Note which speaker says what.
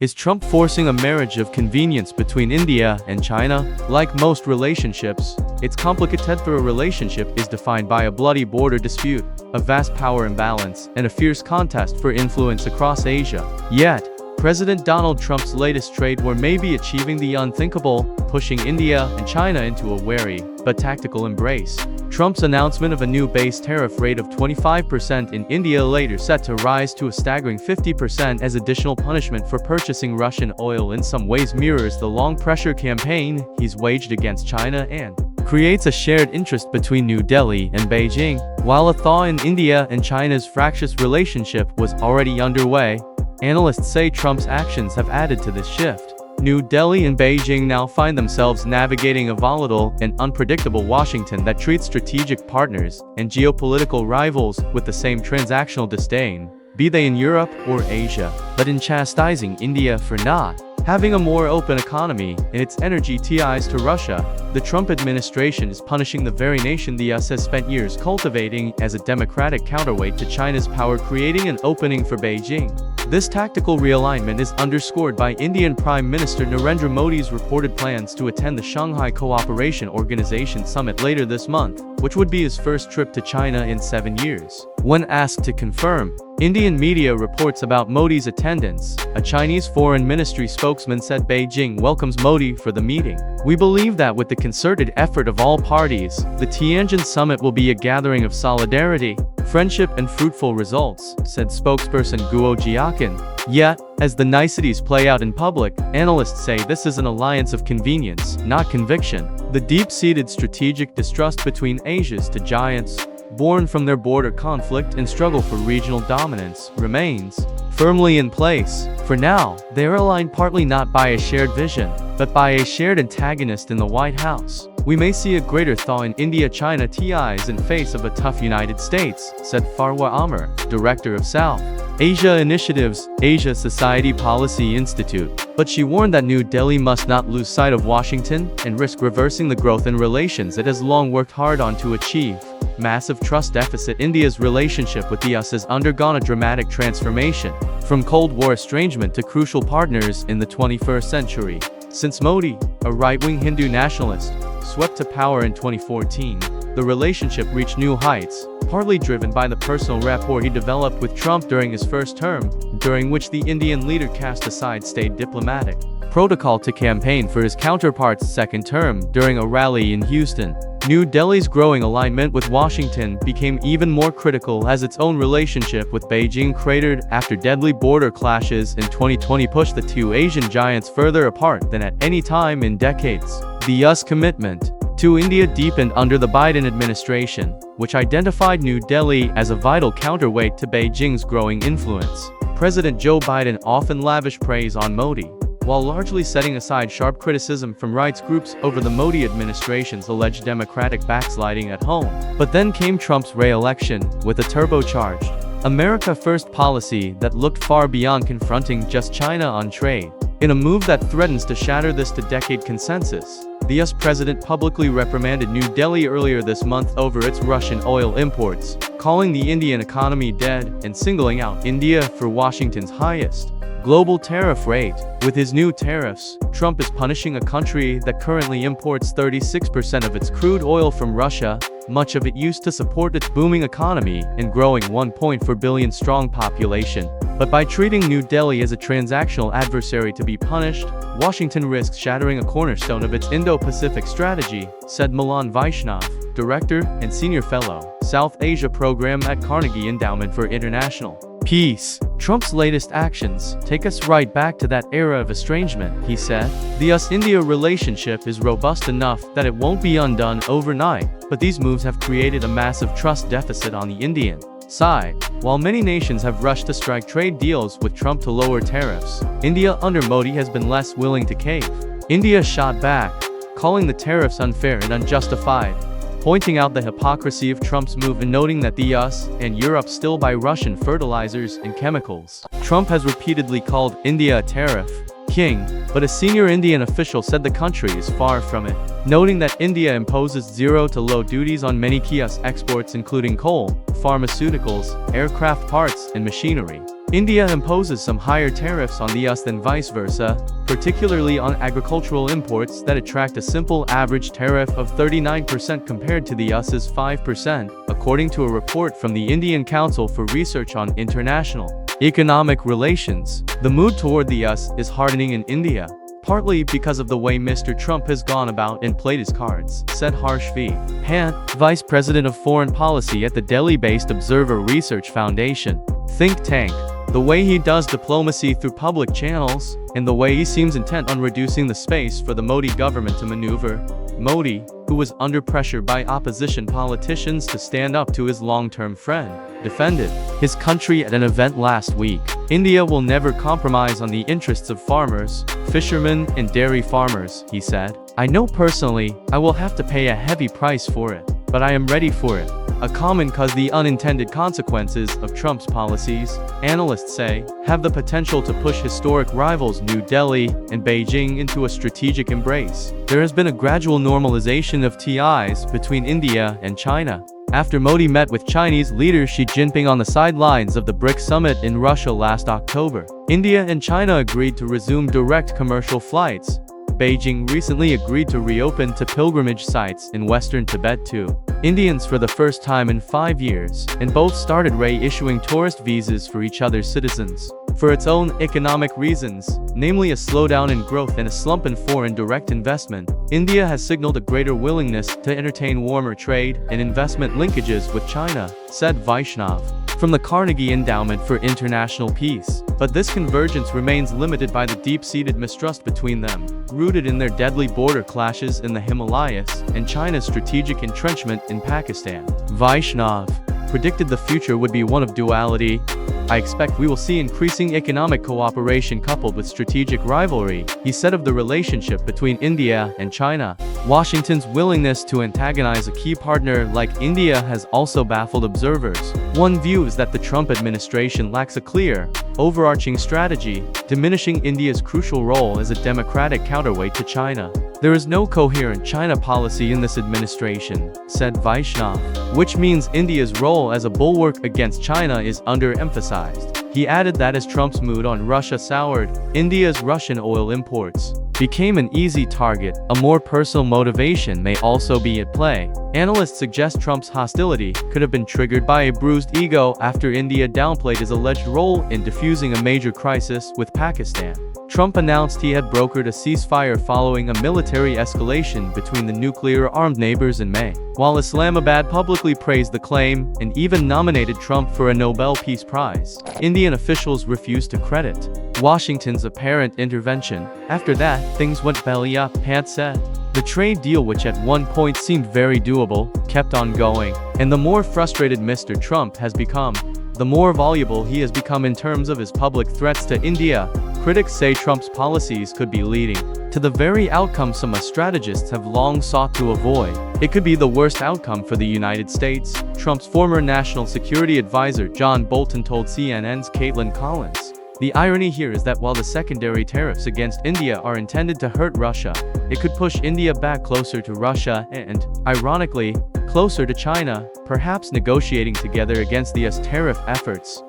Speaker 1: Is Trump forcing a marriage of convenience between India and China? Like most relationships, its complicated relationship is defined by a bloody border dispute, a vast power imbalance, and a fierce contest for influence across Asia. Yet, President Donald Trump's latest trade war may be achieving the unthinkable, pushing India and China into a wary, but tactical embrace. Trump's announcement of a new base tariff rate of 25% in India later set to rise to a staggering 50% as additional punishment for purchasing Russian oil in some ways mirrors the long pressure campaign he's waged against China and creates a shared interest between New Delhi and Beijing. While a thaw in India and China's fractious relationship was already underway, analysts say Trump's actions have added to this shift. New Delhi and Beijing now find themselves navigating a volatile and unpredictable Washington that treats strategic partners and geopolitical rivals with the same transactional disdain, be they in Europe or Asia. But in chastising India for not having a more open economy in its energy ties to Russia, the Trump administration is punishing the very nation the US has spent years cultivating as a democratic counterweight to China's power, creating an opening for Beijing. This tactical realignment is underscored by Indian Prime Minister Narendra Modi's reported plans to attend the Shanghai Cooperation Organization summit later this month, which would be his first trip to China in 7 years. When asked to confirm, Indian media reports about Modi's attendance, a Chinese foreign ministry spokesman said Beijing welcomes Modi for the meeting. "We believe that with the concerted effort of all parties, the Tianjin summit will be a gathering of solidarity, friendship and fruitful results," said spokesperson Guo Jiaqin. Yet, as the niceties play out in public, analysts say this is an alliance of convenience, not conviction. The deep-seated strategic distrust between Asia's two giants, born from their border conflict and struggle for regional dominance, remains firmly in place. For now, they are aligned partly not by a shared vision, but by a shared antagonist in the White House. "We may see a greater thaw in India-China ties in face of a tough United States," said Farwa Amar, director of South Asia Initiative's Asia Society Policy Institute. But she warned that New Delhi must not lose sight of Washington and risk reversing the growth in relations it has long worked hard on to achieve. Massive trust deficit. India's relationship with the US has undergone a dramatic transformation, from Cold War estrangement to crucial partners in the 21st century. Since Modi, a right-wing Hindu nationalist, swept to power in 2014, the relationship reached new heights, partly driven by the personal rapport he developed with Trump during his first term, during which the Indian leader cast aside staid diplomatic protocol to campaign for his counterpart's second term during a rally in Houston. New Delhi's growing alignment with Washington became even more critical as its own relationship with Beijing cratered after deadly border clashes in 2020 pushed the two Asian giants further apart than at any time in decades. The US commitment to India deepened under the Biden administration, which identified New Delhi as a vital counterweight to Beijing's growing influence. President Joe Biden often lavished praise on Modi, while largely setting aside sharp criticism from rights groups over the Modi administration's alleged democratic backsliding at home. But then came Trump's re-election, with a turbocharged America First policy that looked far beyond confronting just China on trade. In a move that threatens to shatter this two-decade consensus, the US president publicly reprimanded New Delhi earlier this month over its Russian oil imports, calling the Indian economy dead and singling out India for Washington's highest global tariff rate. With his new tariffs, Trump is punishing a country that currently imports 36% of its crude oil from Russia, much of it used to support its booming economy and growing 1.4 billion strong population. But by treating New Delhi as a transactional adversary to be punished, Washington risks shattering a cornerstone of its Indo-Pacific strategy, said Milan Vaishnav, director and senior fellow, South Asia Program at Carnegie Endowment for International Peace. Trump's latest actions take us right back to that era of estrangement, he said. The US-India relationship is robust enough that it won't be undone overnight, but these moves have created a massive trust deficit on the Indian side. While many nations have rushed to strike trade deals with Trump to lower tariffs, India under Modi has been less willing to cave. India shot back, calling the tariffs unfair and unjustified, pointing out the hypocrisy of Trump's move and noting that the US and Europe still buy Russian fertilizers and chemicals. Trump has repeatedly called India a tariff king, but a senior Indian official said the country is far from it, noting that India imposes zero to low duties on many key US exports including coal, pharmaceuticals, aircraft parts, and machinery. India imposes some higher tariffs on the US than vice versa, particularly on agricultural imports that attract a simple average tariff of 39% compared to the US's 5%, according to a report from the Indian Council for Research on International Economic Relations. The mood toward the US is hardening in India, partly because of the way Mr. Trump has gone about and played his cards, said Harsh V. Pant, Vice President of Foreign Policy at the Delhi-based Observer Research Foundation think tank. The way he does diplomacy through public channels, and the way he seems intent on reducing the space for the Modi government to maneuver. Modi, who was under pressure by opposition politicians to stand up to his long-term friend, defended his country at an event last week. India will never compromise on the interests of farmers, fishermen, and dairy farmers, he said. I know personally, I will have to pay a heavy price for it, but I am ready for it. A common cause the unintended consequences of Trump's policies, analysts say, have the potential to push historic rivals New Delhi and Beijing into a strategic embrace. There has been a gradual normalization of ties between India and China. After Modi met with Chinese leader Xi Jinping on the sidelines of the BRICS summit in Russia last October, India and China agreed to resume direct commercial flights. Beijing recently agreed to reopen to pilgrimage sites in western Tibet too. Indians for the first time in 5 years, and both started issuing tourist visas for each other's citizens. For its own economic reasons, namely a slowdown in growth and a slump in foreign direct investment, India has signaled a greater willingness to entertain warmer trade and investment linkages with China, said Vaishnav from the Carnegie Endowment for International Peace. But this convergence remains limited by the deep-seated mistrust between them, rooted in their deadly border clashes in the Himalayas and China's strategic entrenchment in Pakistan. Vaishnav predicted the future would be one of duality. I expect we will see increasing economic cooperation coupled with strategic rivalry, he said of the relationship between India and China. Washington's willingness to antagonize a key partner like India has also baffled observers. One view is that the Trump administration lacks a clear, overarching strategy, diminishing India's crucial role as a democratic counterweight to China. There is no coherent China policy in this administration, said Vaishnav, which means India's role as a bulwark against China is underemphasized. He added that as Trump's mood on Russia soured, India's Russian oil imports became an easy target. A more personal motivation may also be at play. Analysts suggest Trump's hostility could have been triggered by a bruised ego after India downplayed his alleged role in defusing a major crisis with Pakistan. Trump announced he had brokered a ceasefire following a military escalation between the nuclear-armed neighbors in May, while Islamabad publicly praised the claim and even nominated Trump for a Nobel Peace Prize. Indian officials refused to credit Washington's apparent intervention. After that, things went belly up, Pant said. The trade deal, which at one point seemed very doable, kept on going, and the more frustrated Mr. Trump has become, the more voluble he has become in terms of his public threats to India. Critics say Trump's policies could be leading to the very outcome some strategists have long sought to avoid. It could be the worst outcome for the United States, Trump's former national security advisor John Bolton told CNN's Caitlin Collins. The irony here is that while the secondary tariffs against India are intended to hurt Russia, it could push India back closer to Russia and, ironically, closer to China, perhaps negotiating together against the US tariff efforts.